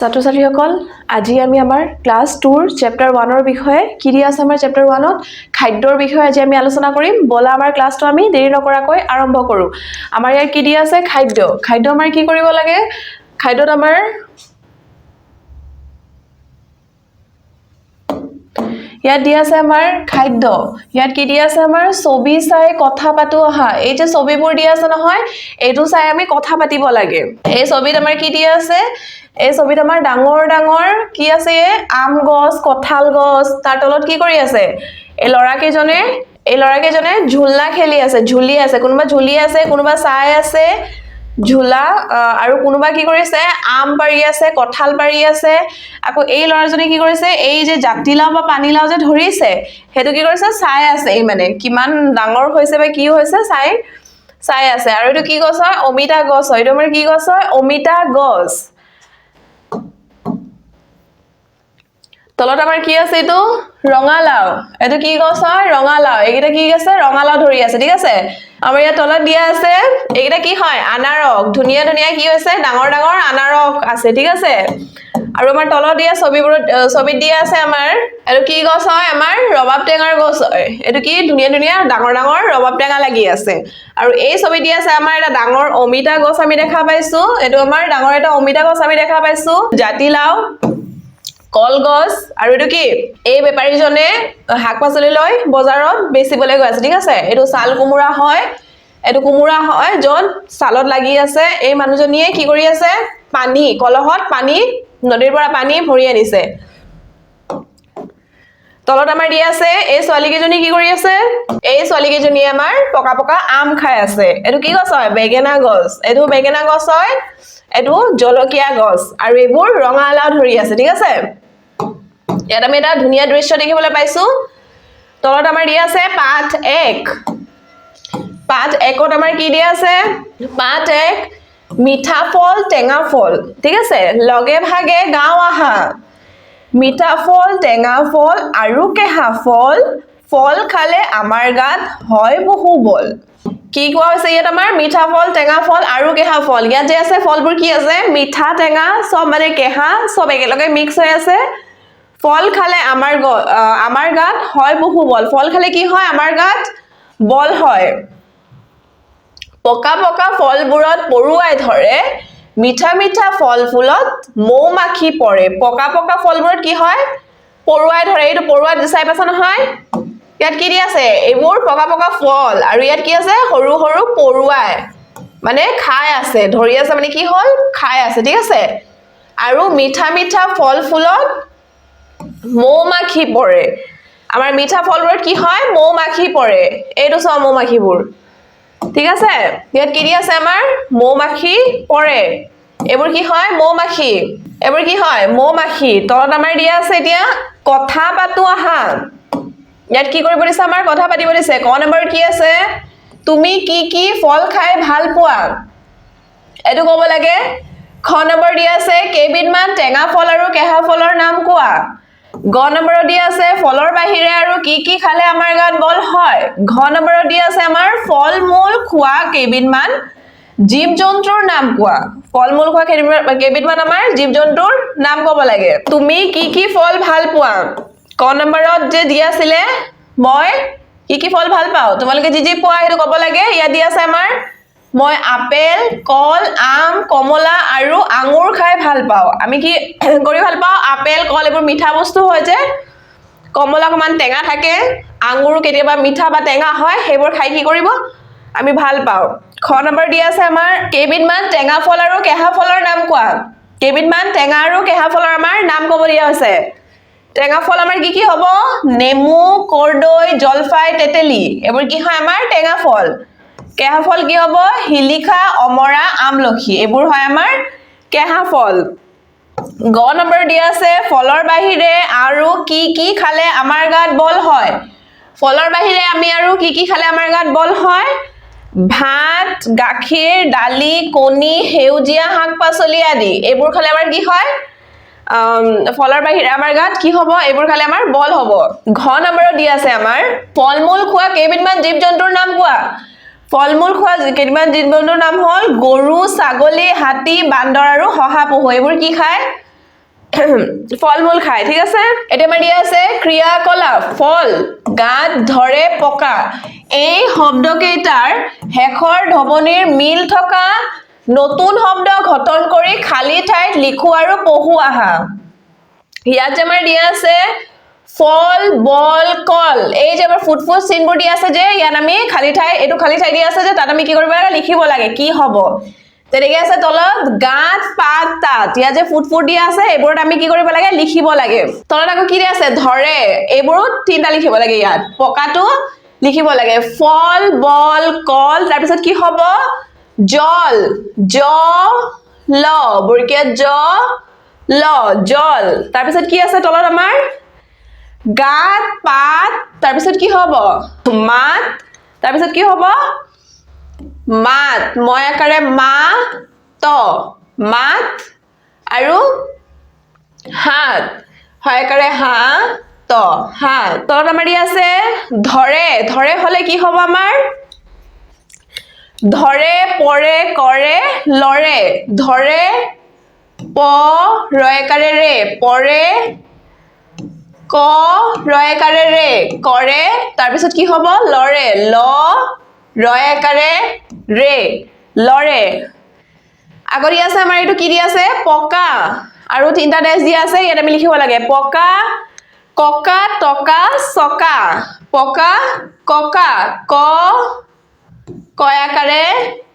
ছাত্ৰ ছাত্ৰীসকল আজি আমি আমাৰ ক্লাছ 2 চেপ্টাৰ 1 ৰ বিষয়ে কি দিয়া আছে আমাৰ চেপ্টাৰ 1 ত খাদ্যৰ বিষয়ে আজি আমি আলোচনা কৰিম বলা আমাৰ ক্লাছটো আমি দেৰি নকৰাকৈ আৰম্ভ কৰো আমাৰ ইয়াত কি দিয়া আছে খাদ্য আমাৰ কি কৰিব লাগে খাদ্যত আমাৰ ইয়াত দিয়া আছে আমাৰ খাদ্য ইয়াত কি দিয়া আছে আমাৰ ছবি চাই কথা পাতো আহা এই যে ছবিবোৰ দিয়া আছে নহয় এটো চাই আমি কথা পাতিব লাগে এই ছবিত আমাৰ কি দিয়া আছে এই ছবিত আমাৰ ডাঙৰ ডাঙৰ কি আছে আম গছ কঁঠাল গছ তাৰ তলত কি কৰি আছে এই লৰাকেজনে ঝুলনা খেলি আছে ঝুলি আছে কোনোবা ঝুলি আছে কোনোবা চাই আছে ঝুলা আৰু কোনোবা কি কৰিছে আম পাৰি আছে কঁঠাল পাৰি আছে আকৌ এই লৰাজনে কি কৰিছে এই যে জাতিলাও বা পানীলাও যে ধৰিছে হেতু কি কৰিছে চাই আছে এই মানে কিমান ডাঙৰ হৈছে বা কি হৈছে চাই আছে আৰু এটো কি গছ হয় অমিতা গছ হয় এটো আমাৰ কি গছ হয় অমিতা গছ তলত আমাৰ কি আছে এটো ৰঙালাও এটো কি গছ হয় ৰঙালাও এইটা কি আছে ৰঙালাও ধৰি আছে ঠিক আছে আমাৰ ইয়াত তলত দিয়া আছে এইটা কি হয় আনাৰক ধুনিয়া ধুনিয়া কি হৈছে ডাঙৰ ডাঙৰ আনাৰক আছে ঠিক আছে আৰু আমাৰ তলত দিয়া ছবিত দিয়া আছে আমাৰ এটো কি গছ হয় আমাৰ ৰবাব টেঙাৰ গছ হয় এটো কি ধুনিয়া ধুনিয়া ডাঙৰ ডাঙৰ ৰবাব টেঙা লাগি আছে আৰু এই ছবিত দিয়া আছে আমাৰ এটা ডাঙৰ অমিতা গছ আমি দেখা পাইছো এটো আমাৰ ডাঙৰ এটা অমিতা গছ আমি দেখা পাইছো জাতিলাও কলগছ আৰু এটো কি এই বেপাৰীজনে হাকপাচলি লৈ বজাৰত বেচিবলৈ গৈ আছে ঠিক আছে এটো সাল কুমুৰা হয় এটো কুমুৰা হয় যত সালত লাগি আছে এই মানুহজনিয়ে কি কৰি আছে পানী কলহত পানী নদীৰ পৰা পানী ভৰি আনিছে তলত আমাৰ দিয়া আছে এই ছোৱালীকেজনী কি কৰি আছে এই ছোৱালীকেজনী আমাৰ পকা পকা আম খাই আছে এটো কি গছ হয় বেগেনা গছ এটো বেগেনা গছ হয় এটো জলকীয়া গছ আৰু এইবোৰ ৰঙালাও ধৰি আছে ঠিক আছে ইয়াত আমি এটা ধুনিয়া দৃশ্য দেখিবলৈ পাইছো তলত আমাৰ দিয়া আছে পাঠ 1 ত আমাৰ কি দিয়া আছে পাঠ 1 মিঠা ফল টেঙা ফল ঠিক আছে লগে ভাগে গাঁও আহা মিঠা ফল টেঙা ফল আৰু কেহা ফল খালে আমাৰ গাত হয় বহু বল কি কোৱা হৈছে ইয়াত আমাৰ মিঠা ফল টেঙা ফল আৰু কেহা ফল ইয়াত যে আছে ফলবোৰ কি আছে মিঠা টেঙা সব মানে কেহা সব একেলগে মিক্স হৈ আছে ফল খালে আমাৰ গাত হয় বহু বল ফল খালে কি হয় আমাৰ গাত বল হয় পকা পকা ফলবোৰত পৰুৱাই ধৰে মিঠা মিঠা ফল ফুলত মৌমাখি পৰে পকা পকা ফলবোৰত কি হয় পৰুৱাই ধৰে এইটো পৰুৱা চাই পাছ নহয় ইয়াত কি দি আছে এইবোৰ পকা পকা ফল আৰু ইয়াত কি আছে সৰু সৰু পৰুৱাই মানে খাই আছে ধৰি আছে মানে কি হল খাই আছে ঠিক আছে আৰু মিঠা মিঠা ফল ফুলত মৌমাখি পৰে আমাৰ মিঠা ফলবোৰত কি হয় মৌমাখি পৰে এইটো সব মৌমাখিবোৰ ঠিক আছে ইয়াত কি দি আছে আমাৰ মৌমাখি পৰে এবোৰ কি হয় মৌমাখি এবোৰ কি হয় মৌমাখি তলত আমাৰ দিয়া আছে এতিয়া কথা পাতো আহা ইয়াত কি কৰিব দিছে আমাৰ কথা পাতিব দিছে ক নম্বৰ কি আছে তুমি কি ফল খাই ভাল পোৱা এটো ক'ব লাগে খ নম্বৰ দিয়া আছে কেবিধমান টেঙা ফল আৰু কেহা ফলৰ নাম কোৱা গ নম্বৰত দিয়া আছে ফলৰ বাহিৰে আৰু কি খালে আমাৰ গাত বল হয় ঘ নম্বৰত দিয়া আছে আমাৰ ফল মূল খোৱা কেবিধমান জীৱ জন্তুৰ নাম কোৱা ফল মূল খোৱা কেবিধমান আমাৰ জীৱ জন্তুৰ নাম ক'ব লাগে তুমি কি ফল ভাল পোৱা ক নম্বৰত যে দিয়া আছিল মই কি ফল ভাল পাও তোমালোকে যি পোৱা হেতু ক'ব লাগে ইয়াত দিয়া আছে আমাৰ মই আপেল কল আম কমলা আৰু আঙুৰ খাই ভাল পাও আমি কি কৰি ভাল পাও আপেল কল এবোৰ মিঠা বস্তু হয় যে কমলা কমান টেঙা থাকে আঙুৰ কেতিয়াবা মিঠা বা টেঙা হয় হেবোৰ খাই কি কৰিব আমি ভাল পাও খ নম্বৰ দিয়া আছে আমাৰ কেবিধমান টেঙা ফল আৰু কেহা ফলৰ নাম কোৱা কেবিধমান টেঙা আৰু কেহা ফলৰ আমাৰ নাম ক'ব দিয়া আছে টেঙা ফল আমাৰ কি হ'ব নেমু কৰ্দৈ জলফাই তেতেলী এবোৰ কি হয় আমাৰ টেঙা ফল কেহা ফল কি হ'ব হিলিখা অমৰা আমলখি এবোৰ হয় আমাৰ কেহা ফল গ নম্বৰ দিয়া আছে ফলৰ বাহিৰে আৰু কি খালে আমাৰ গাত বল হয় ফলৰ বাহিৰে আমি আৰু কি খালে আমাৰ গাত বল হয় ভাত গাখীৰ দালি কণী হেউজিয়া শাক পাচলি আদি এবোৰ খালে আমাৰ কি হয় ফলৰ বাহিৰে আমাৰ গাত কি হ'ব এবোৰ খালে আমাৰ বল হ'ব ঘ নম্বৰত দিয়া আছে আমাৰ ফল মূল খোৱা কেবিধমান জীৱ জন্তুৰ নাম কোৱা ফল মূল খোৱা কেবিধমান জীৱ জন্তুৰ নাম হ'ল গৰু ছাগলী হাতী বান্দৰ আৰু শহাপহু এবোৰ কি খায় ফল মূল খায় ঠিক আছে এতিয়া আমাৰ দিয়া আছে ক্ৰিয়াকলাপ ফল গাত ধৰে পকা এই শব্দকেইটাৰ হেখৰ ধ্বনিৰ মিল থকা নতুন শব্দ গঠন কৰি খালি ঠাইত লিখো আৰু পঢ়ো আহা ইয়াত যে আমাৰ দিয়া আছে ফল বল কল এই যে আমাৰ ফুটফুট চিনবোৰ দিয়া আছে যে ইয়াত আমি খালি ঠাই এটো খালি ঠাই দিয়া আছে যে তাত আমি কি কৰিব লাগে লিখিব লাগে কি হ'ব তেনেকে আছে তলত গাত পাত তাত ইয়াত যে ফুটফুট দিয়া আছে এইবোৰত আমি কি কৰিব লাগে লিখিব লাগে তলত আকৌ কি দিয়া আছে ধৰে এইবোৰত তিনটা লিখিব লাগে ইয়াত পকাটো লিখিব লাগে ফল বল কল তাৰ পিছত কি হ'ব জল জ ল বৰ্গীয় জ ল জল তাৰ পিছত কি আছে তলত আমাৰ গাত পাত তাৰ পিছত কি হ'ব মাত তাৰ পিছত কি হ'ব মাত মই আকাৰে মা ত মাত আৰু হাত হয় আকাৰে হা ত হাত তলত আমাৰ ই আছে ধৰে ধৰে হলে কি হ'ব আমাৰ ধৰে পৰে কৰে লৰে ধৰে প ৰয়কাৰে ৰে পৰে ক ৰয়কাৰে ৰে কৰে তাৰ পিছত কি হ'ব লৰে ল ৰয়কাৰে ৰে লৰে আগৰি আছে আমাৰ এটো কি দি আছে পকা আৰু তিনটা ডেশ দি আছে ইয়াত আমি লিখিব লাগে পকা ককা টকা চকা পকা ককা ক কয়াকাৰে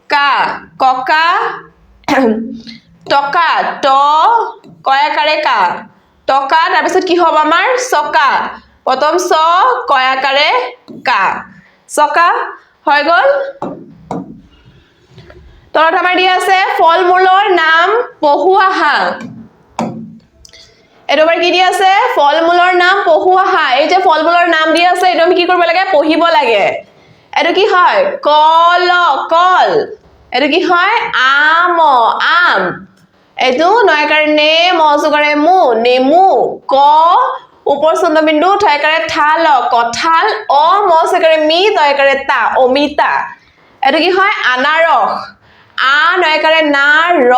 কা ককা টকা ট কয়াকাৰে কা টকা তাৰ পিছত কি হ'ব আমাৰ চকা প্ৰথম চ কয়াকাৰে কা চকা হৈ গল তলত আমাৰ দিয়া আছে ফল মূলৰ নাম পঢ়ো আহা এটোবাৰ কি দিয়া আছে ফল মূলৰ নাম পঢ়ো আহা এই যে ফল মূলৰ নাম দিয়া আছে এটো আমি কি কৰিব লাগে পঢ়িব লাগে এটো কি হয় কল কল এটো কি হয় আম আম এটো নয় কাৰণে মজুকাৰে মু নেমু ক উপৰ চন্দ্ৰবিন্দু ঠয়কাৰে থাল কঠাল অ মজুকাৰে মি তয়কাৰে তা অমিতা এটো কি হয় আনাৰস আ নয়কাৰে না ৰ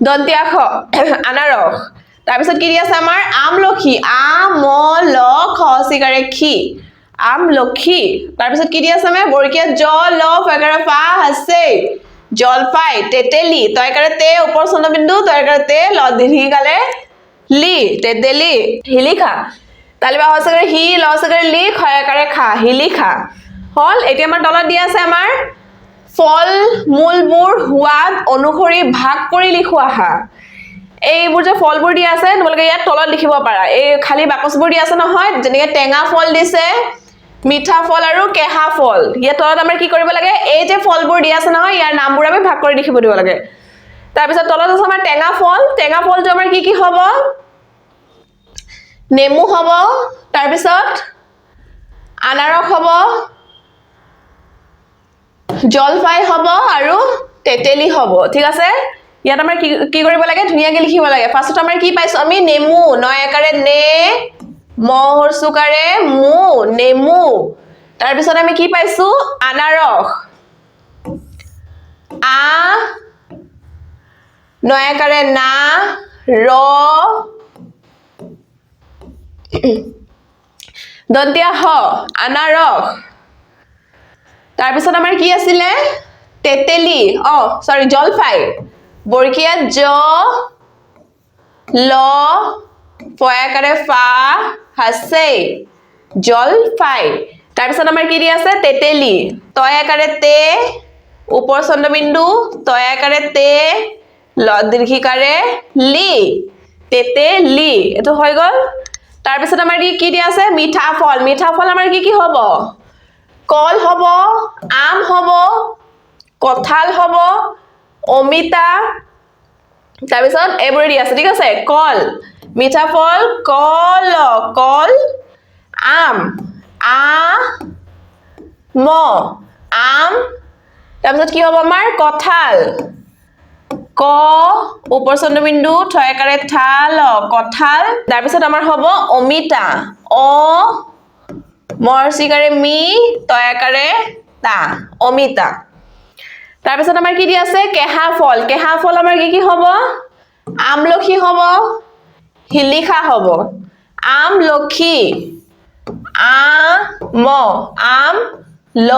দন্তিয়া খ আনাৰস তাৰ পিছত কি দি আছে আমাৰ আমলখি আ ম ল খ সিকাৰে খি আমলখি তাৰ পিছত কি দি আছে আমাৰ বৰ্গীয় জ ল ফকাৰে ফা আছে জলপাই তেতেলি তয়কাৰে তে উপৰ চন্দ্ৰবিন্দু তয়কাৰে তে ল দীৰ্ঘিকালে লি তেতেলি হিলিখা তালিবা হসকাৰে হি লসকাৰে লি খয়কাৰে খা হিলিখা হল এতিয়া আমাৰ তলত দিয়া আছে আমাৰ ফল মূলবোৰ হোৱাত অনুসৰি ভাগ কৰি লিখো আহা এইবোৰ যে ফলবোৰ দিয়া আছে তোমালোকে ইয়াত তলত লিখিব পাৰা এই খালি বাকচবোৰ দিয়া আছে নহয় যেনেকে টেঙা ফল দিছে মিঠা ফল আৰু কেহা ফল ইয়াত তলত আমাৰ কি কৰিব লাগে এই যে ফলবোৰ দিয়া আছে নহয় ইয়াৰ নামবোৰ আমি ভাগ কৰি লিখিব দিব লাগে তাৰ পিছত তলত আছে আমাৰ টেঙা ফলটো আমাৰ কি হ'ব নেমু হ'ব তাৰ পিছত আনাৰস হ'ব জলপাই হ'ব আৰু তেতেলি হ'ব ঠিক আছে ইয়াত আমাৰ কি কৰিব লাগে ধুনিয়াকে লিখিব লাগে ফাৰ্স্টত আমাৰ কি পাইছো আমি নেমু নয় আকাৰে নে ম হৰসুকাৰে মু নেমু তাৰ পিছত আমি কি পাইছো আনাৰস আ নয় আকাৰে না ৰ দন্তিয়া হ আনাৰস তাৰ পিছত আমাৰ কি আছিল তেতেলি সৰি জলপাই বৰ্গীয় জ ল ফয়াকাৰে ফা হাসে জলপাই তাৰ পিছত আমাৰ কি দি আছে তেতেলি তয়াকাৰে তে উপৰ চন্দ্ৰবিন্দু তয়াকাৰে তে ল দীৰ্ঘিকাৰে লি তেতেলি এটো হৈ গল তাৰ পিছত আমাৰ কি দি আছে মিঠা ফল আমাৰ কি হ'ব কল হ'ব আম হ'ব কঠাল হ'ব অমিতা তাৰ পিছত এইবোৰ দি আছে ঠিক আছে কল মিঠা ফল কল কল আম ম আম তাৰ পিছত কি হ'ব আমাৰ কঠাল ক উপৰ চন্দ্ৰবিন্দু ঠয়কাৰে থাল কঠাল তাৰ পিছত আমাৰ হ'ব অমিতা অ মৰসিকাৰে মি তয়াকাৰে তা অমিতা তাৰ পিছত আমাৰ কি দি আছে কেহা ফল আমাৰ কি হ'ব আমলখি হ'ব শিলিখা হ'ব আমলখি আম ল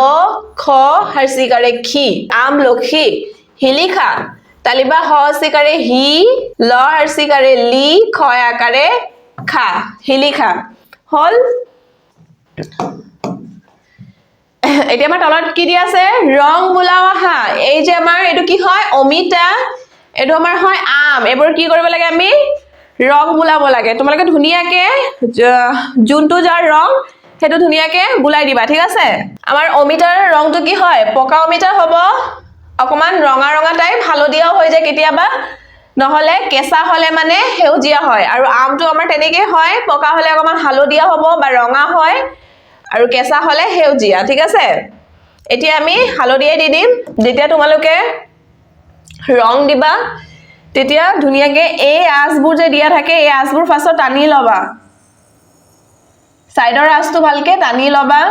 খ হৰ্ষিকাৰে খি আমলখি শিলিখা তালিবা হৰ্ষিকাৰে হি ল হৰ্ষিকাৰে লি খ আকাৰে খা শিলিখা হল এতিয়া আমাৰ তলত কি দি আছে ৰং বোলাও আহা এই যে আমাৰ এটো কি হয় অমিতা এটো আমাৰ হয় আম এবোৰ কি কৰিব লাগে আমি ৰং বোলাব লাগে তোমালোকে ধুনিয়াকে জুনটো যাৰ ৰং হেতু ধুনিয়াকে বুলাই দিবা ঠিক আছে আমাৰ অমিতাৰ ৰংটো কি হয় পকা অমিতা হ'ব অকমান ৰঙা ৰঙা টাইপ হালদিয়াও হৈ যায় কেতিয়াবা নহলে কেঁচা হলে মানে হেউজিয়া হয় আৰু আমটো আমাৰ তেনেকে হয় পকা হলে অকমান হালদিয়া হ'ব বা ৰঙা হয় আৰু কেঁচা হলে হেউজিয়া ঠিক আছে এতিয়া আমি হালদিয়াই দি দিম যেতিয়া তোমালোকে ৰং দিবা তেতিয়া ধুনিয়াকে এই আঁচবোৰ যে দিয়া থাকে এই আঁচবোৰ ফাৰ্ষ্টত টানি লবা সাইডৰ আঁচটো ভালকে টানি লবা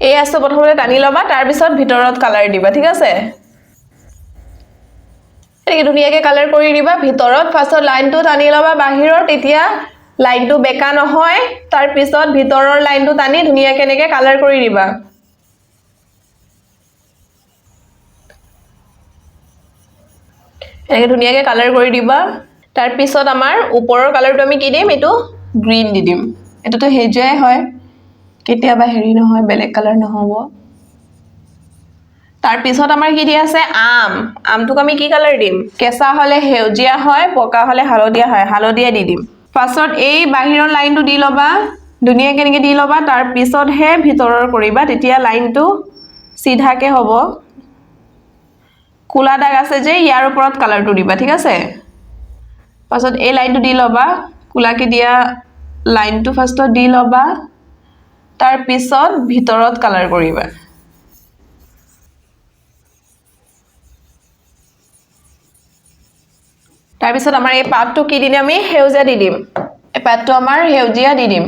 এই আঁচটো প্ৰথমতে টানি লবা তাৰ পিছত ভিতৰত কালাৰ দিবা ঠিক আছে এই ধুনিয়াকে কালাৰ কৰি দিবা ভিতৰত ফাৰ্ষ্টত লাইনটো টানি লবা বাহিৰৰ তেতিয়া লাইনটো বেকা নহয় তাৰ পিছত ভিতৰৰ লাইনটো টানি ধুনিয়াকে নেকে কালাৰ কৰি দিবা এনেকে ধুনিয়াকে কালাৰ কৰি দিবা তাৰ পিছত আমাৰ ওপৰৰ কালাৰটো আমি কি দিম এটো গ্ৰীন দি দিম এটোটো হেজুৱাই হয় কেতিয়াবা হেৰি নহয় বেলেগ কালাৰ নহব তাৰ পিছত আমাৰ কি দি আছে আমটোক আমি কি কালাৰ দিম কেঁচা হলে হেউজিয়া হয় পকা হলে হালদিয়া হয় হালদিয়া দি দিম পাছত এই বাহিৰৰ লাইনটো দি লবা ধুনিয়াকে নেকি দি লবা তাৰ পিছত হে ভিতৰৰ কৰিবা তেতিয়া লাইনটো সিধাকে হ'ব কুলা দাগ আছে যে ইয়াৰ ওপৰত কালাৰটো দিবা ঠিক আছে পাছত এই লাইনটো দি লবা কুলাকে দিয়া লাইনটো ফাৰ্ষ্টত দি লবা তাৰ পিছত ভিতৰত কালাৰ কৰিবা তাৰ পিছত আমাৰ এই পাতটো কি দিম আমি হেউজিয়া দি দিম এই পাতটো আমাৰ হেউজিয়া দি দিম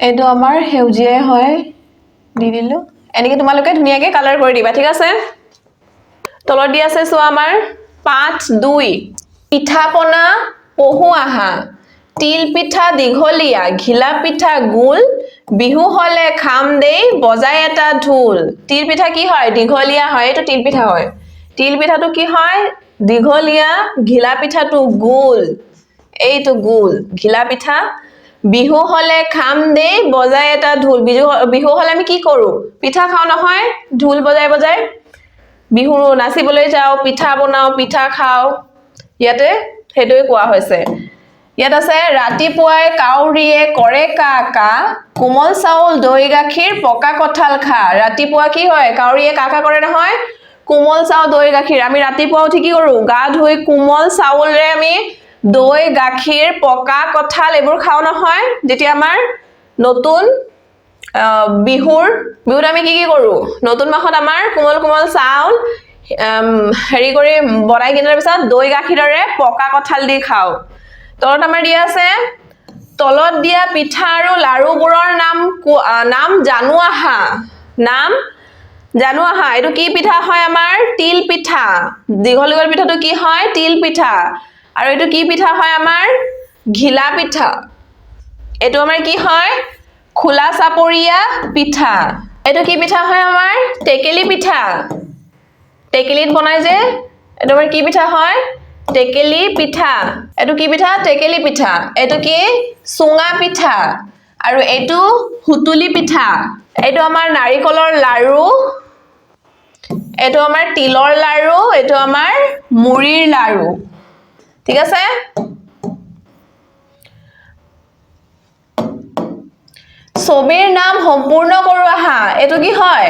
এটো আমাৰ হেউজিয়াই হয় দি দিলো এনেকে তোমালোকে ধুনিয়াকে কালাৰ কৰি দিবা ঠিক আছে তলত দি আছে সো আমাৰ 5-2 পিঠা পনা পহু আহা তিল পিঠা দীঘলিয়া ঘিলা পিঠা গুল বিহু হলে খাম দেই বজাই এটা ঢোল তিল পিঠা কি হয় দীঘলিয়া হয় এটো তিল পিঠা হয় তিল পিঠাটো কি হয় দীঘলিয়া ঘিলা পিঠাটো গুল এইটো গুল ঘিলা পিঠা বিহু হলে খাম দেই বজাই এটা ঢোল বিহু হলে আমি কি কৰো পিঠা খাও নহয় ঢোল বজাই বজাই বিহু নাচিবলৈ যাও পিঠা বনাও পিঠা খাও ইয়াতে হেদৈ কোৱা হৈছে ইয়াত আছে ৰাতিপুৱাই কাউৰীয়ে কৰে কা কা কোমল চাউল দৈ গাখীৰ পকা কঁঠাল খা ৰাতিপুৱা কি হয় কাউৰীয়ে কা কা কৰে নহয় কোমল চাউল দৈ গাখীৰ আমি ৰাতিপুৱা উঠি কি কৰো গা ধুই কোমল চাউলৰে আমি দৈ গাখীৰ পকা কঁঠাল এবোৰ খাও নহয় যেতিয়া আমাৰ নতুন বিহুত আমি কি কৰো নতুন মাহত আমাৰ কোমল কোমল চাউল হেৰি কৰি বনাই কিনাৰ পিছত দৈ গাখীৰৰে পকা কঁঠাল দি খাও তলত আমাৰ দিয়া আছে তলত দিয়া পিঠা আৰু লাৰুবোৰৰ নাম জানো আহা এটো কি পিঠা হয় আমাৰ তিল পিঠা দীঘল পিঠাটো কি হয় তিল পিঠা আৰু এটো কি পিঠা হয় আমাৰ ঘিলা পিঠা এটো আমাৰ কি হয় খোলা চাপৰিয়া পিঠা এটো কি পিঠা হয় আমাৰ টেকেলি পিঠা টেকেলিত বনাই যে এটো আমাৰ কি পিঠা হয় টেকেলি পিঠা এটো কি পিঠা টেকেলি পিঠা এটো কি সুঙা পিঠা আৰু এটো হুতুলি পিঠা এটো আমাৰ নাৰিকলৰ লাৰু এটো আমাৰ তিলৰ লাৰু এটো আমাৰ মুড়িৰ লাৰু ঠিক আছে ছবিৰ নাম সম্পূৰ্ণ কৰো আহা এটো কি হয়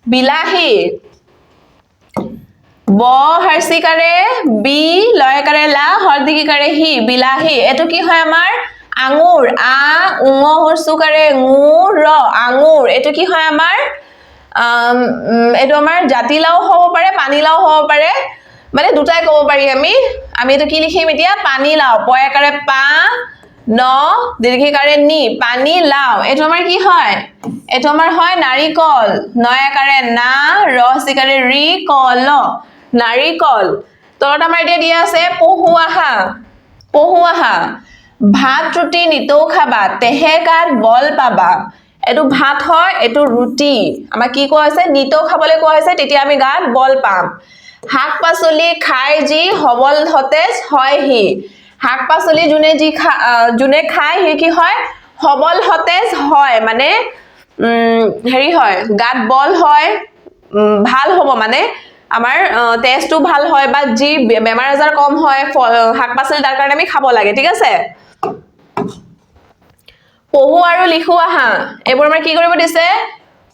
বিলাহী ব হৰ্ষিকাৰে বি লয়কাৰে লা হৰ্দিকাৰে হি বিলাহী এটো কি হয় আমাৰ আঙুৰ আ উঙ হৰসুকাৰে ngু ৰ আঙুৰ এটো কি হয় আমাৰ এটো আমাৰ জাতিলাও হ'ব পাৰে পানীলাও হ'ব পাৰে মানে দুটাই ক'ব পাৰি আমি এটো কি লিখিম এতিয়া পানী লাও প একাৰে পা ন দীৰ্ঘিকাৰে নি পানী লাও এটো আমাৰ কি হয় এটো আমাৰ হয় নাৰিকল নয় একাৰে না ৰ হস্যিকাৰে ৰি কল নাৰিকল তলত আমাৰ এতিয়া দিয়া আছে পহুআহা ভাত ৰুটি নিতৌ খাবা তেহে গাত বল পাবা এটো ভাত হয় এটো ৰুটি আমাৰ কি কোৱা হৈছে নিতৌ খাবলৈ কোৱা হৈছে তেতিয়া আমি গাত বল পাম শাক পাচলি খাই যি হবল সতেজ হয় হি শাক পাচলি যোনে খায় হি কি হয় হবল সতেজ হয় মানে হেৰি হয় গাত বল হয় ভাল হ'ব মানে আমাৰ টেষ্টটো ভাল হয় বা যি বেমাৰ আজাৰ কম হয় শাক পাচলি তাৰ কাৰণে আমি খাব লাগে ঠিক আছে পহু আৰু লিখু আহা এইবোৰ আমাৰ কি কৰিব দিছে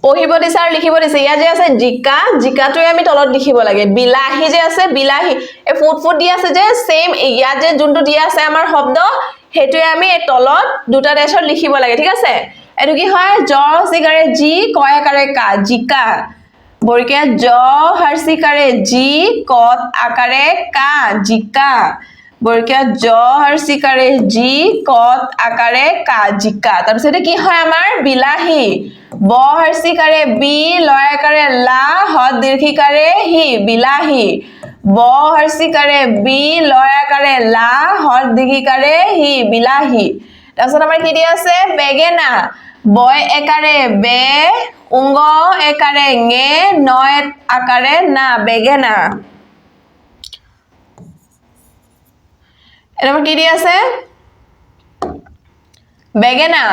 পঢ়িব দিছে আৰু লিখিব দিছে ইয়া যে আছে জিকাটোৱে আমি তলত লিখিব লাগে বিলাহী যে আছে বিলাহী এই ফুট দি আছে যে সেম ইয়া যে যোনটো দিয়া আছে আমাৰ শব্দ হেতুৱে আমি এই তলত দুটা ডেশত লিখিব লাগে ঠিক আছে এটো কি হয় জ হস্যিকাৰে জি কয়াকাৰে কা জিকা বৰকে জ হস্যিকাৰে জি কত আকাৰে কা জিকা বৰকে জ হস্যিকাৰে জি কত আকাৰে কা জিকা তাৰ পিছতে কি হয় আমাৰ বিলাহী ব হস্যিকাৰে বি লয়াকাৰে লা হত দীৰ্ঘিকাৰে হি বিলাহী ব হস্যিকাৰে বি লয়াকাৰে লা হত দীৰ্ঘিকাৰে হি বিলাহী তাৰপিছত আমাৰ কি দিয়া আছে বেগেনা বয় একাৰে বে উঙ্গ একাৰে ঙে নয় আকাৰে না বেগেনা এটা কি দি আছে বেগেনা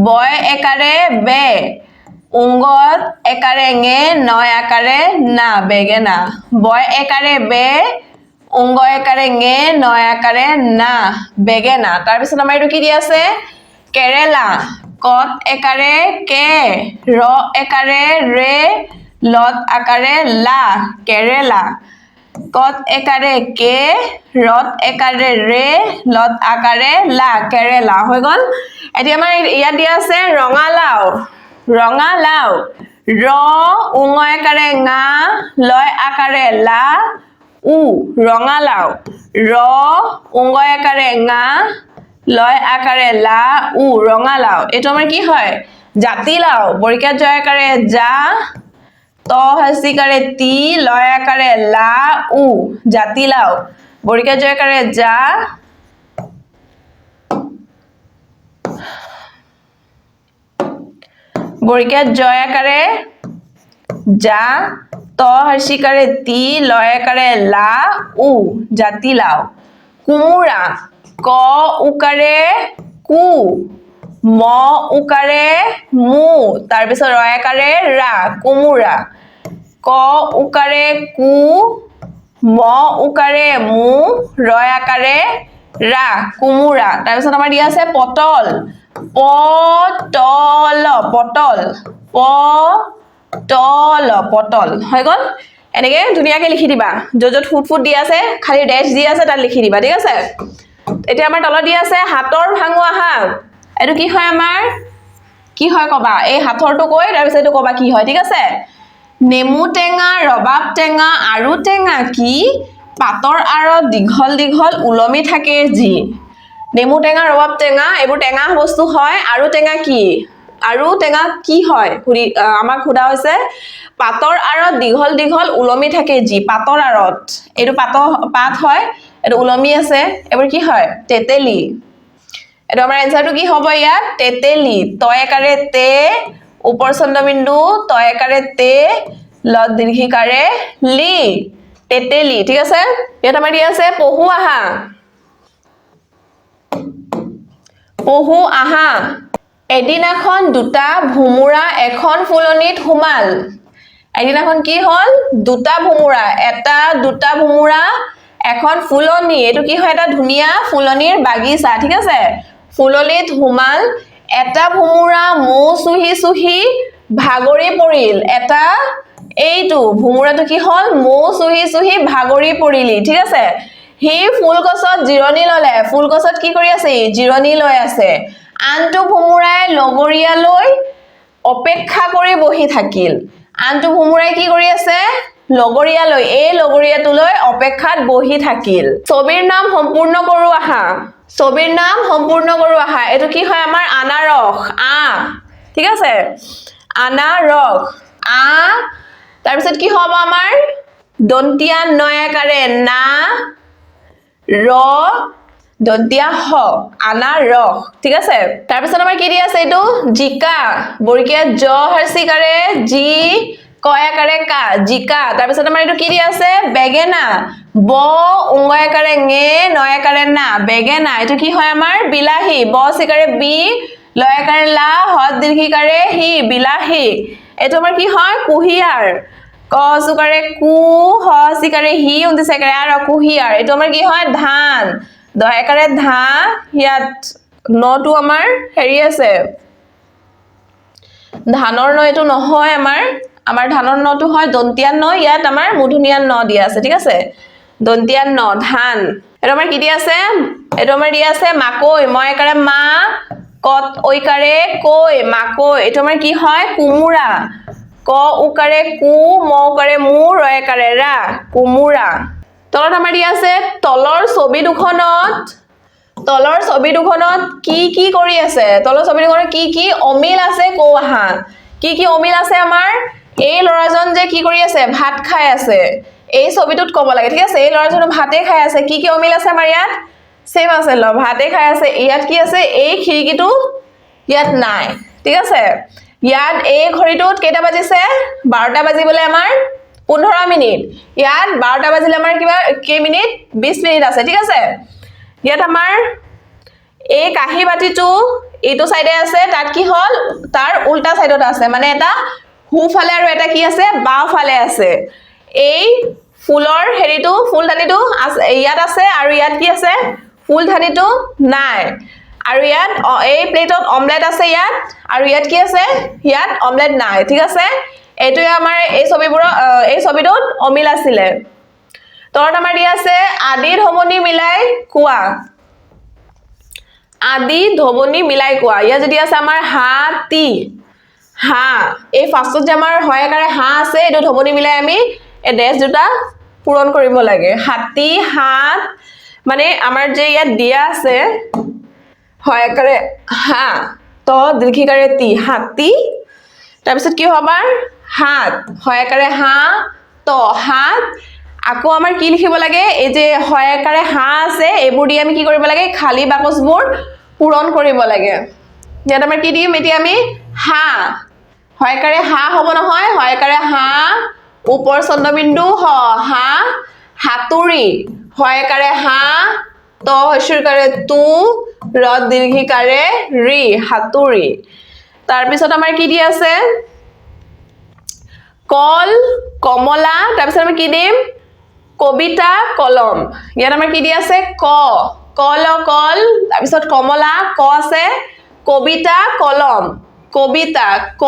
বয় একাৰে বে উঙ্গত একাৰে ঙে নয় আকাৰে না বেগেনা বয় একাৰে বে উঙ্গ একাৰে ঙে নয় আকাৰে না বেগেনা তাৰ পিছত আমাৰ এটো কি দি আছে কেৰেলা কত একাৰে কে ৰ একাৰে ৰে লত আকাৰে লা কেৰেলা কত একাৰে কে ৰত একাৰে ৰে লত আকাৰে লা কেৰেলা হৈ গল এতিয়া আমাৰ ইয়াত দিয়া আছে ৰঙালাও ৰ উঙ একাৰে ঙা লয় আকাৰে লা উ ৰঙালাও ৰ উঙ একাৰে ঙা লয় আকাৰে লা উ ৰঙালাও এটো আমাৰ কি হয় জাতিলাও বৰিকাত জয় আকাৰে যা ত হস্যিকাৰে তি লয় আকাৰে লা উ জাতিলাও বৰিকাত জয় আকাৰে যা বৰিকাত জয় আকাৰে যা ত হস্যিকাৰে তি লয় আকাৰে লা উ জাতিলাও কুমুৰা ক উকাৰে কু ম উকাৰে মু তাৰ পিছত ৰ আকাৰে ৰা কুমুৰা ক উকাৰে কু ম উকাৰে মু ৰ আকাৰে ৰা কুমুৰা তাৰ পিছত আমাৰ দিয়া আছে পটল পটল হৈ গল এনেকে ধুনিয়াকে লিখি দিবা যত ফুট দি আছে খালি ড্যাশ দি আছে তাত লিখি দিবা ঠিক আছে এতিয়া আমাৰ তলত দি আছে হাতৰ ভাঙো আহা এটো কি হয় আমাৰ কি হয় কবা এই হাতৰটো কৈ তাৰ পিছত এটো কবা কি হয় ঠিক আছে নেমু টেঙা ৰবাব টেঙা আৰু টেঙা কি পাতৰ আৰত দীঘল দীঘল উলমি থাকে যি নেমু টেঙা ৰবাব টেঙা এইবোৰ টেঙা বস্তু হয় আৰু টেঙা কি হয় আমাক খুদা হৈছে পাতৰ আৰত দীঘল দীঘল উলমি থাকে যি পাতৰ আৰত এইটো পাত হয় এটো উলমি আছে এইবোৰ কি হয় তেতেলি এটো আমাৰ এনসাৰটো কি হ'ব ইয়াত তেতেলি তয় আকাৰে তে উপৰ চন্দ্ৰবিন্দু তয় আকাৰে তে লত দীৰ্ঘিকাৰে লি তেতেলি ঠিক আছে ইয়াত আমাৰ দি আছে পহু আহা এদিনাখন দুটা ভুমুৰা এখন ফুলনিত সোমাল এদিনাখন কি হল দুটা ভুমুৰা এটা দুটা ভুমুৰা এখন ফুলনি এটো কি হয় এটা ধুনিয়া ফুলনিৰ বাগিচা ঠিক আছে ফুলনিত সোমাল এটা ভুমুৰা মৌ চুহি চুহি ভাগৰি পৰিল এটা এইটো ভুমুৰাটো কি হল মৌ চুহি চুহি ভাগৰি পৰিলি ঠিক আছে হি ফুল গছত জিৰণি ললে ফুল গছত কি কৰি আছে জিৰণি লৈ আছে আনটো ভুমুৰাই লগৰীয়ালৈ অপেক্ষা কৰি বহি থাকিল আনটো ভুমুৰাই কি কৰি আছে লগৰীয়ালৈ এই লগৰীয়াটোলৈ অপেক্ষাত বহি থাকিল ছবিৰ নাম সম্পূৰ্ণ কৰো আহা ছবিৰ নাম সম্পূৰ্ণ কৰো আহা এটো কি হয় আমাৰ আনাৰস ঠিক আছে আনাৰস তাৰ পিছত কি হ'ব আমাৰ দন্তিয়া নয়াকাৰে না ৰ দন্তিয়া হ আনাৰস ঠিক আছে তাৰ পিছত আমাৰ কি দি আছে এটো জিকা বৰ্গীয়া জ হৰ্ষিকাৰে জি কয়াকাৰে কা জিকা তাৰ পিছত আমাৰ এটো কি দি আছে বেগেনা ব উঙয়াকাৰে ঙে নয়াকাৰে না বেগেনা এটো কি হয় আমাৰ বিলাহী ব সিকাৰে বি লয়াকাৰে লা হদ দীৰ্ঘিকাৰে হি বিলাহী এটো আমাৰ কি হয় কুহিয়াৰ ক সুকাৰে কু হ সিকাৰে হি উন্দিসাকাৰে আৰ কুহিয়াৰ এটো আমাৰ কি হয় ধান দয়াকাৰে ধা ইয়াত নটো আমাৰ হেৰি আছে ধানৰ ন এটো নহয় আমাৰ ধানৰ নটো হয় দন্তিয়া ন ইয়াত আমাৰ মুধুনিয়া ন দিয়া আছে ঠিক আছে দন্তিয়া ন ধান এটো আমাৰ কি দি আছে এটো আমাৰ দি আছে মাকৈ ময়কাৰে মা কত ঐকাৰে কই মাকৈ এটো আমাৰ কি হয় কুমুৰা ক উকাৰে কু মৌকাৰে মু ৰয়কাৰে ৰা কুমুৰা তলত আমাৰ দি আছে তলৰ ছবি দুখনত কি কৰি আছে তলৰ ছবি দুখনত কি অমিল আছে কো আহা কি অমিল আছে আমাৰ এই লৰাজন যে কি কৰি আছে ভাত খাই আছে এই ছবিটোত কব লাগে ঠিক আছে এই লৰাজন ভাতে খাই আছে কি অমিল আছে আমাৰ ইয়াত সেম আছে ল ভাতে খাই আছে ইয়াত কি আছে এই খিৰিকিটো ইয়াত নাই ঠিক আছে ইয়াত এই ঘড়িটোত কেইটা বাজিছে 12টা বাজিবলে আমাৰ 15 মিনিট ইয়াত 12টা বাজিলে আমাৰ কিবা কেই মিনিট 20 মিনিট আছে ঠিক আছে ইয়াত আমাৰ এই কাহি বাটিটো এইটো সাইডে আছে তাত কি হল তাৰ উল্টা সাইডত আছে মানে এটা হুফালে আৰু এটা কি আছে বাওফালে আছে এই ফুলৰ হেৰিটো ফুলদানিটো ইয়াত আছে আৰু ইয়াত কি আছে ফুলদানিটো নাই আৰু ইয়াত এই প্লেটত অমলেট আছে ইয়াত আৰু ইয়াত কি আছে ইয়াত অমলেট নাই ঠিক আছে এটো আমাৰ এই ছবিটোত অমিল আছিলে তলত আমাৰ দি আছে আদি ধমনী মিলাই কোৱা আদি ধমনী মিলাই কোৱা ইয়া যদি আছে আমাৰ হাতি হা এই ফাৰ্ষ্টত যে আমাৰ হয়কাৰে হা আছে এটো ধমনী মিলাই আমি এই ডেশ দুটা পূৰণ কৰিব লাগে হাতি হাত মানে আমাৰ যে ইয়াত দিয়া আছে হয়কাৰে হা ত দীৰ্ঘিকাৰে তি হাতি তাৰ পিছত কি হ'ব আমাৰ হাত হয়কাৰে হা ত হাত আকৌ আমাৰ কি লিখিব লাগে এই যে হয়কাৰে হা আছে এইবোৰ দি আমি কি কৰিব লাগে খালি বাকচবোৰ পূৰণ কৰিব লাগে ইয়াত আমাৰ কি দিম এতিয়া আমি হা হয়কাৰে হা হ'ব নহয় হয়কাৰে হা ওপৰ চন্দ্ৰবিন্দু হ হা হাতুৰি হয়কাৰে হা ত হস্যকাৰে তু ৰ দীৰ্ঘিকাৰে ৰি হাতুৰি তাৰ পিছত আমাৰ কি দি আছে কল কমলা তাৰ পিছত আমি কি দিম কবিতা কলম ইয়াত আমাৰ কি দি আছে কল কল তাৰ পিছত কমলা ক আছে কবিতা কলম কবিতা ক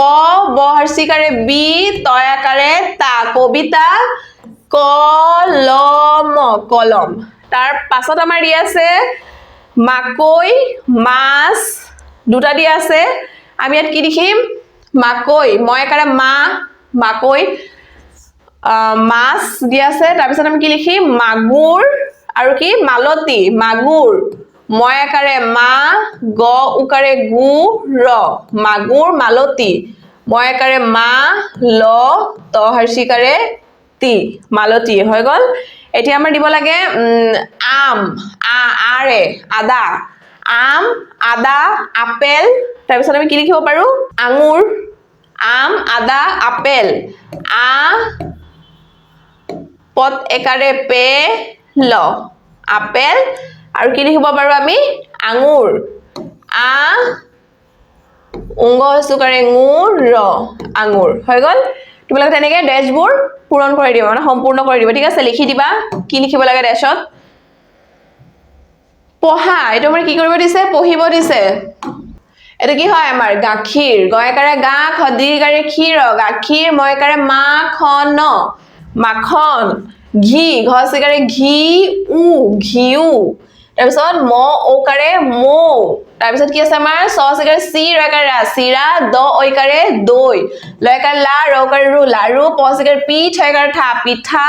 বহৰ্ষিকাৰে বি তয়াকাৰে তা কবিতা কলম তাৰ পাছত আমাৰ দি আছে মাকৈ মাছ দুটা দি আছে আমি ইয়াত কি লিখিম মাকৈ ময়কাৰে মা মাকৈ মাছ দি আছে তাৰ পিছত আমি কি লিখিম মাগুৰ আৰু কি মালতী মাগুৰ ময়কাৰে মা গ উকাৰে গু ৰ মাগুৰ মালতী ময়কাৰে মা ল ত হৰ্ষিকাৰে তি মালতী হৈ গল এতিয়া আমাৰ দিব লাগে আম আৰে আদা আম আদা আপেল তাৰ পিছত আমি কি লিখিব পাৰো আঙুৰ আম আদা আপেল পত একাৰে পে ল আপেল আৰু কি লিখিব পাৰো আমি আঙুৰ উংগ হস্যকাৰে ngু ৰ আঙুৰ হৈ গল তোমালোকে তেনেকৈ ডেশবোৰ পূৰণ কৰি দিবা মানে সম্পূৰ্ণ কৰি দিবা ঠিক আছে লিখি দিবা কি লিখিব লাগে ডেশত পঢ়া এটো আমাৰ কি কৰিব দিছে পঢ়িব দিছে এটো কি হয় আমাৰ গাখীৰ গয়কাৰে গা খদীকাৰে ক্ষীৰ গাখীৰ ময়কাৰে মাখন মাখন ঘি ঘসিকাৰে ঘি উ ঘিউ তাৰপিছত ম ঔকাৰে মৌ তাৰপিছত কি আছে আমাৰ চ চিকাৰে চি ৰকাৰে ৰা চিৰা দ ঐকাৰে দৈ লয়কাৰে লা ৰকাৰে ৰু লাৰু প চিকাৰে পি ঠয়কাৰে ঠা পিঠা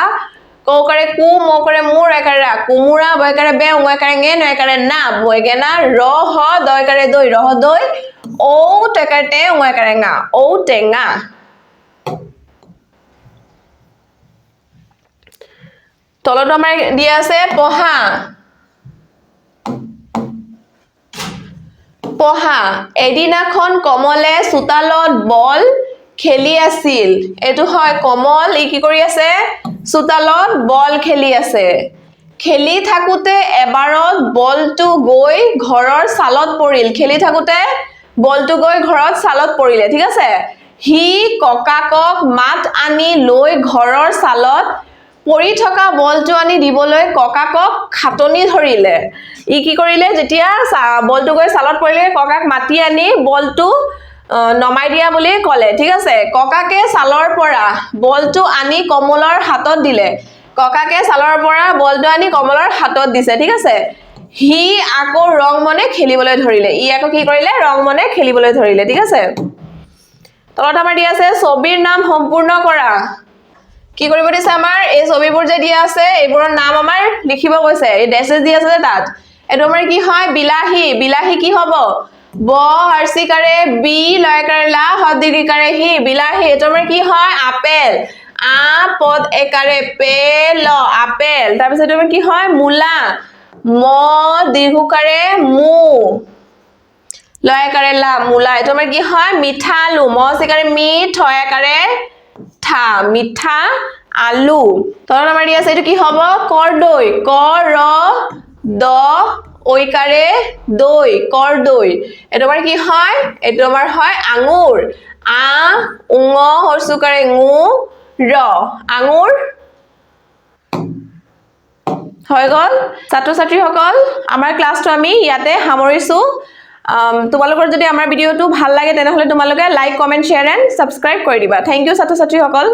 কৌকাৰে কু মৌকাৰে মু ৰকাৰে ৰা কুমুৰা বয়কাৰে বে উয়কাৰে ঙে নয়কাৰে না বৈগেনা ৰ হ দয়কাৰে দৈ ৰহ দৈ ঔ টেকাৰে টে উয়কাৰে ঙা ঔ টেঙা তলত আমাৰ দিয়া আছে পহা পহা এদিনাখন কমলে চোতালত বল খেলি আছিল এটো হয় কমল ই কি কৰি আছে চোতালত বল খেলি আছে খেলি থাকুতে এবাৰত বলটো গৈ ঘৰৰ চালত পৰিল খেলি থাকুতে বলটো গৈ ঘৰত চালত পৰিলে ঠিক আছে হি ককাকক মাত আনি লৈ ঘৰৰ চালত পৰি থকা বলটো আনি দিবলৈ ককাকক খাটনি ধৰিলে ই কি কৰিলে যেতিয়া বলটো গৈ চালত পৰিলে ককাক মাতি আনি বলটো নমাই দিয়া বুলি ক'লে ঠিক আছে ককাকে চালৰ পৰা বলটো আনি কমলৰ হাতত দিলে ককাকে চালৰ পৰা বলটো আনি কমলৰ হাতত দিছে ঠিক আছে হি আকৌ ৰং মনে খেলিবলৈ ধৰিলে ই আকৌ কি কৰিলে ৰং মনে খেলিবলৈ ধৰিলে ঠিক আছে তলত আমাৰ দিয়া আছে ছবিৰ নাম সম্পূৰ্ণ কৰা কি কৰিব দিছে আমাৰ এই ছবিবোৰ যে দিয়া আছে এইবোৰৰ নাম আমাৰ লিখিব কৈছে এই ডেশেজ দি আছে তাত এটো আমাৰ কি হয় বিলাহী বিলাহী কি হ'ব ব হৰ্ষিকাৰে বি লয়কাৰে লা হদিকাৰে হি বিলাহী এটো আমাৰ কি হয় আপেল আ পদ একাৰে পে ল আপেল তাৰ পিছত এটো কি হয় মূলা ম দীৰ্ঘকাৰে মু লয়কাৰে লা মূলা এটো আমাৰ কি হয় মিঠা আলু ম চিকাৰে মি ঠয়কাৰে ঠা মিঠা আলু তলত আমাৰ দি আছে এটো কি হ'ব কৰদৈ ক ৰ দ ঐকাৰে দৈ কৰদৈ এটো আমাৰ কি হয় এটো আমাৰ হয় আঙুৰ আ উঙ হৰসুকাৰে ngু ৰ আঙুৰ হৈ গল ছাত্ৰ ছাত্ৰীসকল আমাৰ ক্লাছটো আমি ইয়াতে সামৰিছো তোমালোকৰ যদি আমাৰ ভিডিওটো ভাল লাগে তেনেহলে তোমালোকে like comment share and subscribe কৰি দিবা থ্যাংক ইউ ছাত্ৰ ছাত্ৰীসকল